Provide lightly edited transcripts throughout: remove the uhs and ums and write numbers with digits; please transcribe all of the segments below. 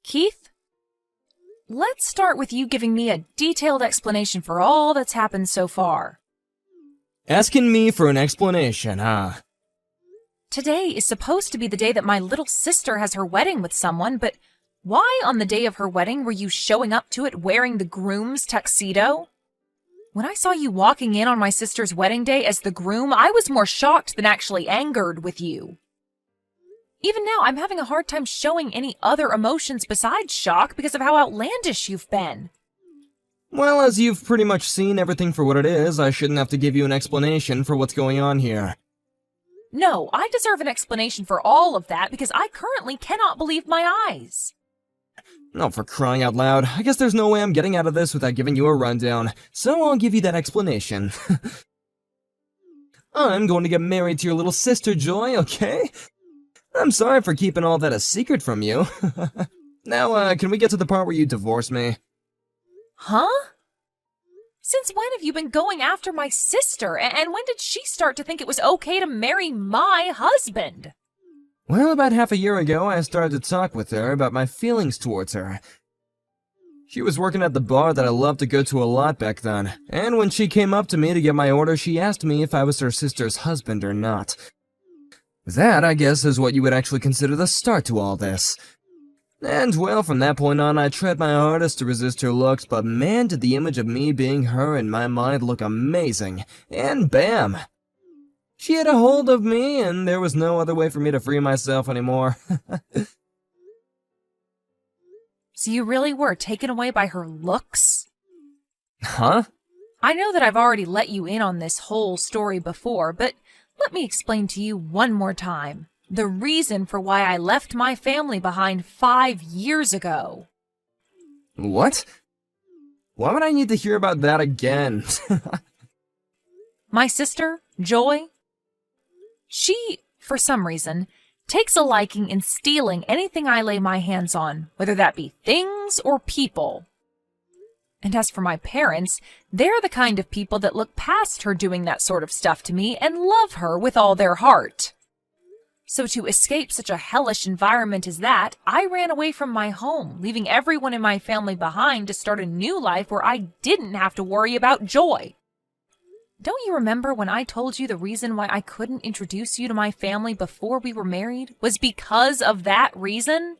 Keith, let's start with you giving me a detailed explanation for all that's happened so far. Asking me for an explanation, huh? Today is supposed to be the day that my little sister has her wedding with someone, but why on the day of her wedding were you showing up to it wearing the groom's tuxedo? When I saw you walking in on my sister's wedding day as the groom, I was more shocked than actually angered with you. Even now, I'm having a hard time showing any other emotions besides shock because of how outlandish you've been. Well, as you've pretty much seen everything for what it is, I shouldn't have to give you an explanation for what's going on here. No, I deserve an explanation for all of that because I currently cannot believe my eyes. Oh, for crying out loud, I guess there's no way I'm getting out of this without giving you a rundown, so I'll give you that explanation. I'm going to get married to your little sister, Joy, okay? I'm sorry for keeping all that a secret from you. Now, can we get to the part where you divorce me? Huh? Since when have you been going after my sister, and when did she start to think it was okay to marry my husband? Well, about half a year ago, I started to talk with her about my feelings towards her. She was working at the bar that I loved to go to a lot back then, and when she came up to me to get my order, she asked me if I was her sister's husband or not. That, I guess, is what you would actually consider the start to all this. And, well, from that point on, I tried my hardest to resist her looks, but man, did the image of me being her in my mind look amazing. And bam! She had a hold of me, and there was no other way for me to free myself anymore. So you really were taken away by her looks? Huh? I know that I've already let you in on this whole story before, but let me explain to you one more time the reason for why I left my family behind 5 years ago. What? Why would I need to hear about that again? My sister, Joy, she, for some reason, takes a liking in stealing anything I lay my hands on, whether that be things or people. And as for my parents, they're the kind of people that look past her doing that sort of stuff to me and love her with all their heart. So to escape such a hellish environment as that, I ran away from my home, leaving everyone in my family behind to start a new life where I didn't have to worry about Joy. Don't you remember when I told you the reason why I couldn't introduce you to my family before we were married was because of that reason?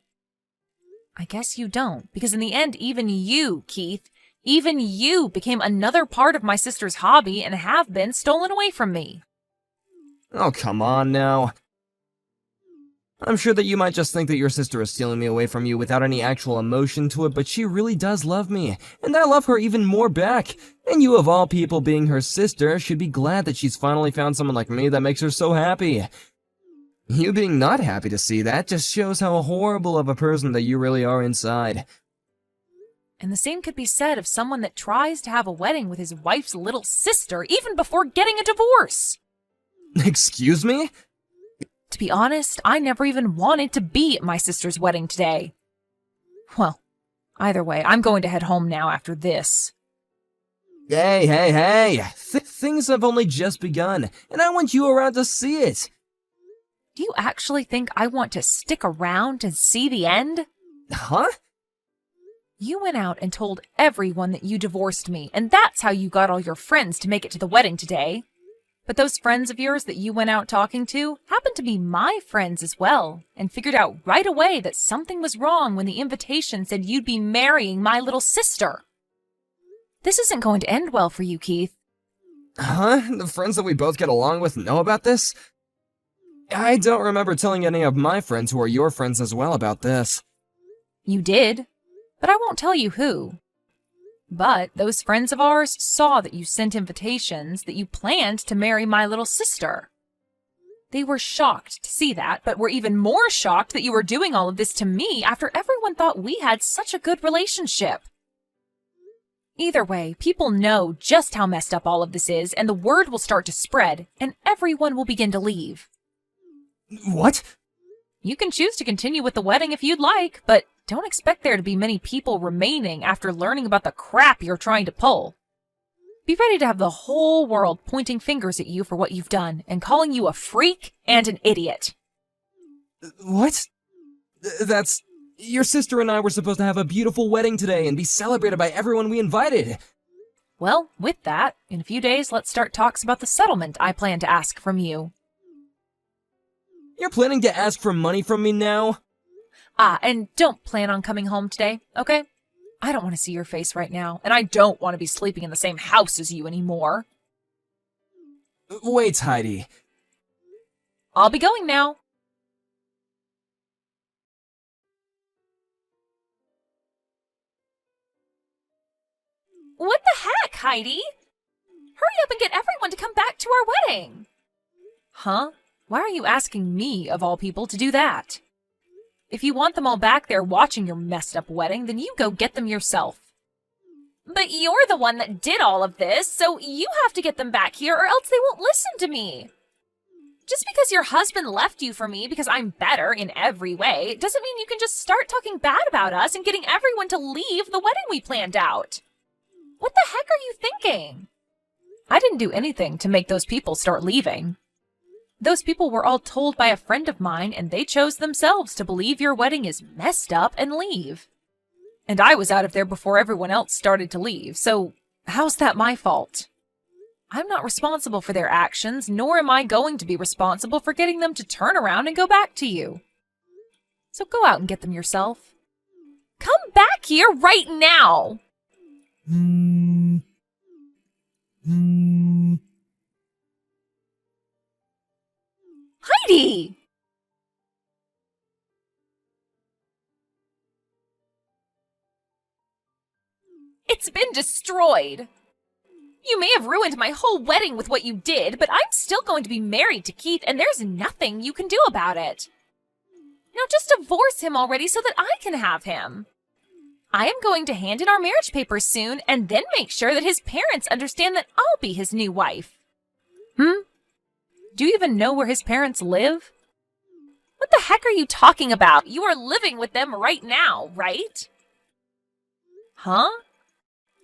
I guess you don't, because in the end, even you, Keith, even you became another part of my sister's hobby and have been stolen away from me. Oh, come on now. I'm sure that you might just think that your sister is stealing me away from you without any actual emotion to it, but she really does love me, and I love her even more back. And you, of all people, being her sister, should be glad that she's finally found someone like me that makes her so happy. You being not happy to see that just shows how horrible of a person that you really are inside. And the same could be said of someone that tries to have a wedding with his wife's little sister even before getting a divorce. Excuse me? To be honest, I never even wanted to be at my sister's wedding today. Well, either way, I'm going to head home now after this. Hey! Things have only just begun, and I want you around to see it. Do you actually think I want to stick around and see the end? Huh? You went out and told everyone that you divorced me, and that's how you got all your friends to make it to the wedding today. But those friends of yours that you went out talking to happened to be my friends as well, and figured out right away that something was wrong when the invitation said you'd be marrying my little sister. This isn't going to end well for you, Keith. Huh? The friends that we both get along with know about this? I don't remember telling any of my friends who are your friends as well about this. You did, but I won't tell you who. But those friends of ours saw that you sent invitations that you planned to marry my little sister. They were shocked to see that, but were even more shocked that you were doing all of this to me after everyone thought we had such a good relationship. Either way, people know just how messed up all of this is, and the word will start to spread, and everyone will begin to leave. What? You can choose to continue with the wedding if you'd like, but don't expect there to be many people remaining after learning about the crap you're trying to pull. Be ready to have the whole world pointing fingers at you for what you've done and calling you a freak and an idiot. What? That's Your sister and I were supposed to have a beautiful wedding today and be celebrated by everyone we invited. Well, with that, in a few days, let's start talks about the settlement I plan to ask from you. You're planning to ask for money from me now? And don't plan on coming home today, okay? I don't want to see your face right now, and I don't want to be sleeping in the same house as you anymore. Wait, Heidi. I'll be going now. What the heck, Heidi? Hurry up and get everyone to come back to our wedding. Huh? Why are you asking me, of all people, to do that? If you want them all back there watching your messed up wedding, then you go get them yourself. But you're the one that did all of this, so you have to get them back here or else they won't listen to me. Just because your husband left you for me because I'm better in every way doesn't mean you can just start talking bad about us and getting everyone to leave the wedding we planned out. What the heck are you thinking? I didn't do anything to make those people start leaving. Those people were all told by a friend of mine, and they chose themselves to believe your wedding is messed up and leave. And I was out of there before everyone else started to leave, so how's that my fault? I'm not responsible for their actions, nor am I going to be responsible for getting them to turn around and go back to you. So go out and get them yourself. Come back here right now! Heidi! It's been destroyed. You may have ruined my whole wedding with what you did, but I'm still going to be married to Keith, and there's nothing you can do about it. Now just divorce him already so that I can have him. I am going to hand in our marriage papers soon, and then make sure that his parents understand that I'll be his new wife. Do you even know where his parents live? What the heck are you talking about? You are living with them right now, right? Huh?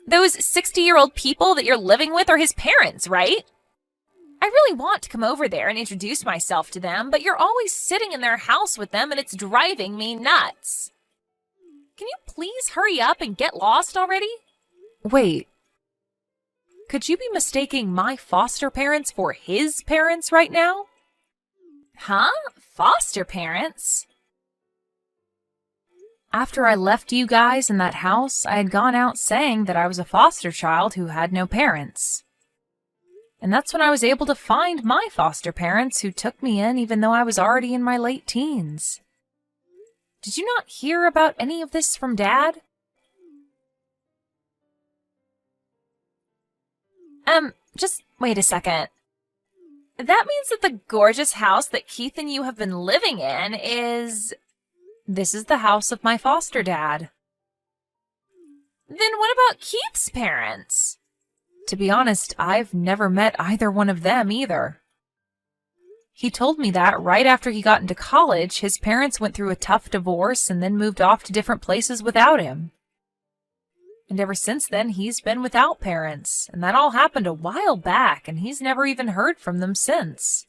Those 60-year-old people that you're living with are his parents, right? I really want to come over there and introduce myself to them, but you're always sitting in their house with them and it's driving me nuts. Can you please hurry up and get lost already? Wait. Could you be mistaking my foster parents for his parents right now? Huh? Foster parents? After I left you guys in that house, I had gone out saying that I was a foster child who had no parents. And that's when I was able to find my foster parents who took me in even though I was already in my late teens. Did you not hear about any of this from Dad? Just wait a second. That means that the gorgeous house that Keith and you have been living in is... This is the house of my foster dad. Then what about Keith's parents? To be honest, I've never met either one of them either. He told me that right after he got into college, his parents went through a tough divorce and then moved off to different places without him. And ever since then, he's been without parents, and that all happened a while back, and he's never even heard from them since.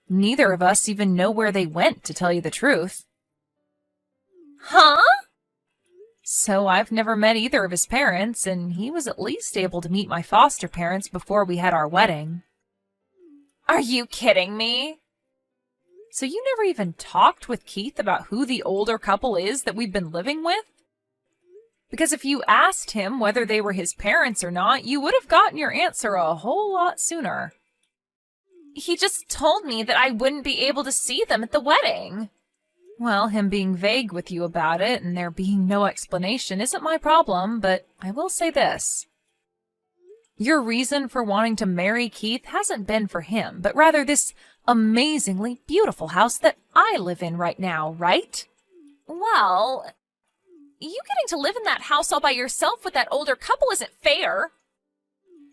Neither of us even know where they went, to tell you the truth. Huh? So I've never met either of his parents, and he was at least able to meet my foster parents before we had our wedding. Are you kidding me? So you never even talked with Keith about who the older couple is that we've been living with? Because if you asked him whether they were his parents or not, you would have gotten your answer a whole lot sooner. He just told me that I wouldn't be able to see them at the wedding. Well, him being vague with you about it and there being no explanation isn't my problem, but I will say this. Your reason for wanting to marry Keith hasn't been for him, but rather this amazingly beautiful house that I live in right now, right? Well, you getting to live in that house all by yourself with that older couple isn't fair.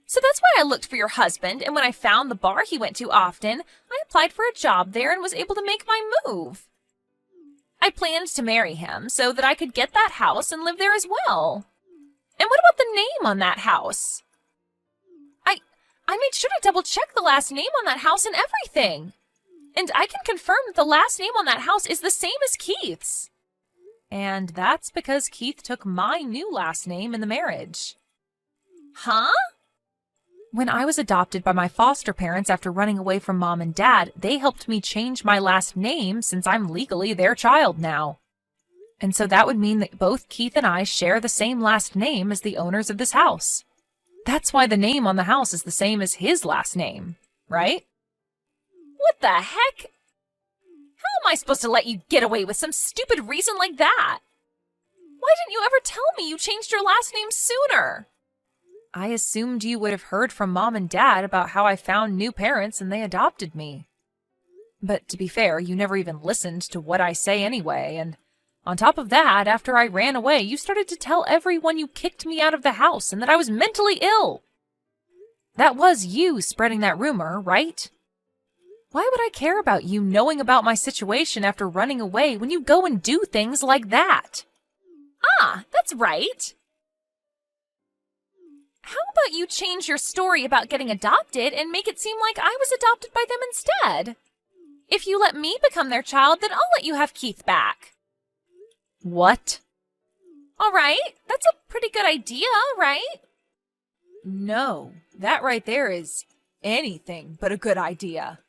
So that's why I looked for your husband, and when I found the bar he went to often, I applied for a job there and was able to make my move. I planned to marry him so that I could get that house and live there as well. And what about the name on that house? I made sure to double-check the last name on that house and everything. And I can confirm that the last name on that house is the same as Keith's. And that's because Keith took my new last name in the marriage. Huh? When I was adopted by my foster parents after running away from Mom and Dad, they helped me change my last name since I'm legally their child now. And so that would mean that both Keith and I share the same last name as the owners of this house. That's why the name on the house is the same as his last name, right? What the heck? How am I supposed to let you get away with some stupid reason like that? Why didn't you ever tell me you changed your last name sooner? I assumed you would have heard from Mom and Dad about how I found new parents and they adopted me. But to be fair, you never even listened to what I say anyway, and on top of that, after I ran away, you started to tell everyone you kicked me out of the house and that I was mentally ill. That was you spreading that rumor, right? Why would I care about you knowing about my situation after running away when you go and do things like that? Ah, that's right. How about you change your story about getting adopted and make it seem like I was adopted by them instead? If you let me become their child, then I'll let you have Keith back. What? All right, that's a pretty good idea, right? No, that right there is anything but a good idea.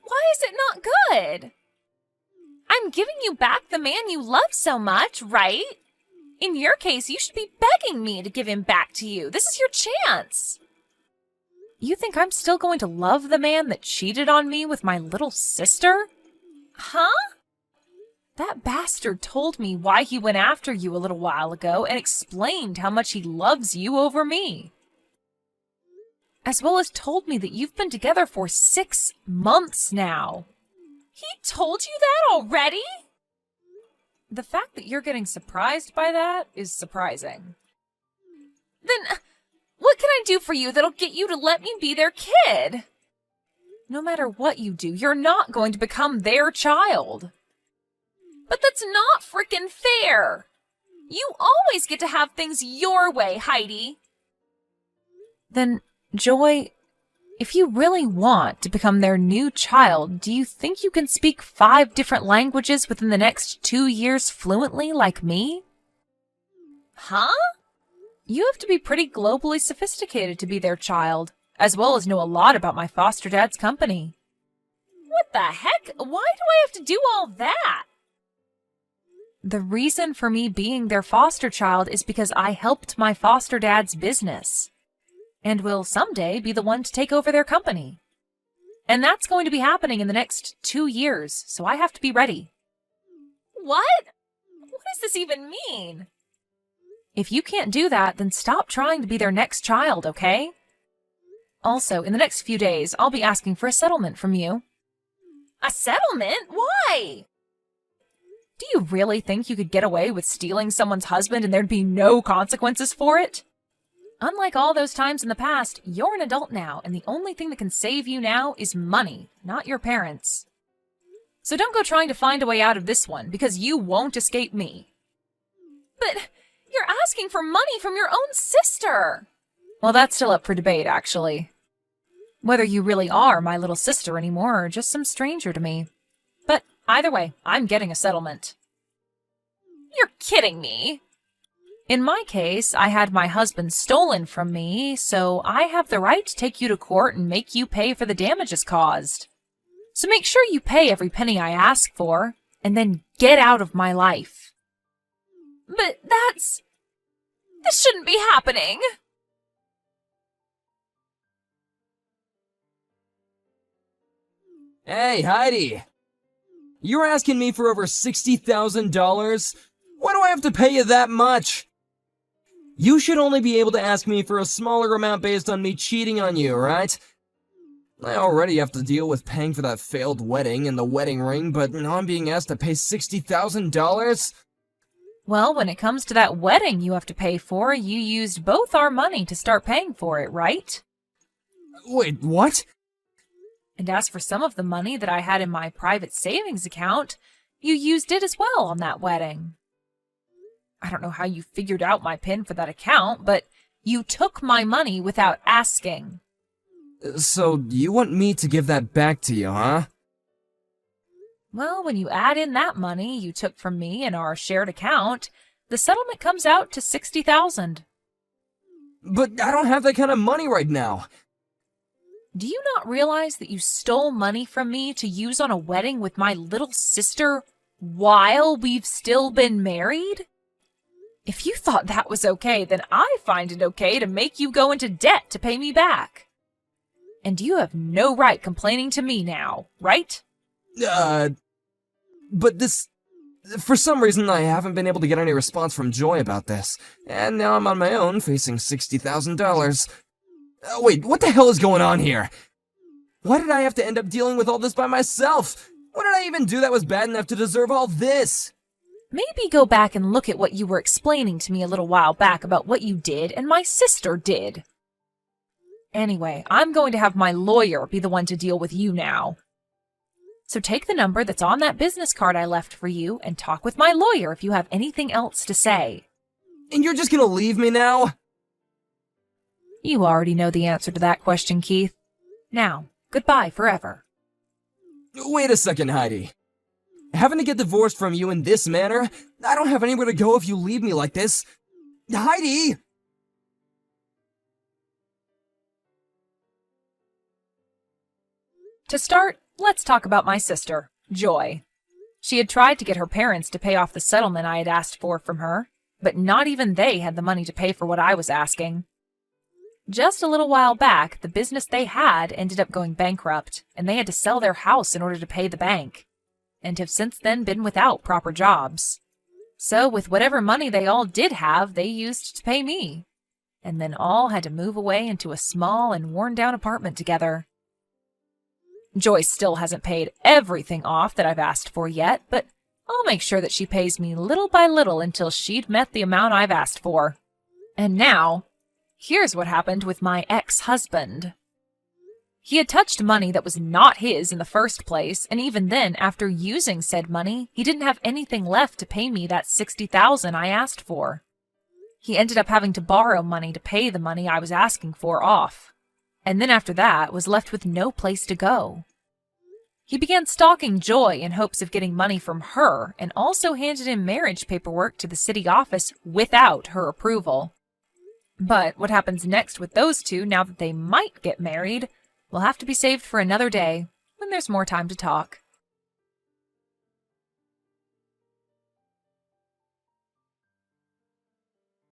Why is it not good? I'm giving you back the man you love so much, right? In your case, you should be begging me to give him back to you. This is your chance. You think I'm still going to love the man that cheated on me with my little sister? Huh? That bastard told me why he went after you a little while ago and explained how much he loves you over me. As well as told me that you've been together for 6 months now. He told you that already? The fact that you're getting surprised by that is surprising. Then, what can I do for you that'll get you to let me be their kid? No matter what you do, you're not going to become their child. But that's not frickin' fair. You always get to have things your way, Heidi. Then, Joy, if you really want to become their new child, do you think you can speak 5 different languages within the next 2 years fluently like me? Huh? You have to be pretty globally sophisticated to be their child, as well as know a lot about my foster dad's company. What the heck? Why do I have to do all that? The reason for me being their foster child is because I helped my foster dad's business, and will someday be the one to take over their company. And that's going to be happening in the next 2 years, so I have to be ready. What? What does this even mean? If you can't do that, then stop trying to be their next child, okay? Also, in the next few days, I'll be asking for a settlement from you. A settlement? Why? Do you really think you could get away with stealing someone's husband and there'd be no consequences for it? Unlike all those times in the past, you're an adult now, and the only thing that can save you now is money, not your parents. So don't go trying to find a way out of this one, because you won't escape me. But you're asking for money from your own sister! Well, that's still up for debate, actually. Whether you really are my little sister anymore or just some stranger to me. But either way, I'm getting a settlement. You're kidding me! In my case, I had my husband stolen from me, so I have the right to take you to court and make you pay for the damages caused. So make sure you pay every penny I ask for, and then get out of my life. But this shouldn't be happening. Hey, Heidi! You're asking me for over $60,000? Why do I have to pay you that much? You should only be able to ask me for a smaller amount based on me cheating on you, right? I already have to deal with paying for that failed wedding and the wedding ring, but now I'm being asked to pay $60,000? Well, when it comes to that wedding you have to pay for, you used both our money to start paying for it, right? Wait, what? And as for some of the money that I had in my private savings account, you used it as well on that wedding. I don't know how you figured out my PIN for that account, but you took my money without asking. So, you want me to give that back to you, huh? Well, when you add in that money you took from me in our shared account, the settlement comes out to $60,000. But I don't have that kind of money right now. Do you not realize that you stole money from me to use on a wedding with my little sister while we've still been married? If you thought that was okay, then I find it okay to make you go into debt to pay me back. And you have no right complaining to me now, right? But this... For some reason, I haven't been able to get any response from Joy about this, and now I'm on my own, facing $60,000. Wait, what the hell is going on here? Why did I have to end up dealing with all this by myself? What did I even do that was bad enough to deserve all this? Maybe go back and look at what you were explaining to me a little while back about what you did and my sister did. Anyway, I'm going to have my lawyer be the one to deal with you now. So take the number that's on that business card I left for you and talk with my lawyer if you have anything else to say. And you're just gonna leave me now? You already know the answer to that question, Keith. Now, goodbye forever. Wait a second, Heidi. Having to get divorced from you in this manner? I don't have anywhere to go if you leave me like this. Heidi! To start, let's talk about my sister, Joy. She had tried to get her parents to pay off the settlement I had asked for from her, but not even they had the money to pay for what I was asking. Just a little while back, the business they had ended up going bankrupt, and they had to sell their house in order to pay the bank, and have since then been without proper jobs. So with whatever money they all did have, they used to pay me, and then all had to move away into a small and worn-down apartment together. Joyce still hasn't paid everything off that I've asked for yet, but I'll make sure that she pays me little by little until she'd met the amount I've asked for. And now, here's what happened with my ex-husband. He had touched money that was not his in the first place, and even then, after using said money, he didn't have anything left to pay me that $60,000 I asked for. He ended up having to borrow money to pay the money I was asking for off, and then after that was left with no place to go. He began stalking Joy in hopes of getting money from her, and also handed in marriage paperwork to the city office without her approval. But what happens next with those two now that they might get married will have to be saved for another day, when there's more time to talk.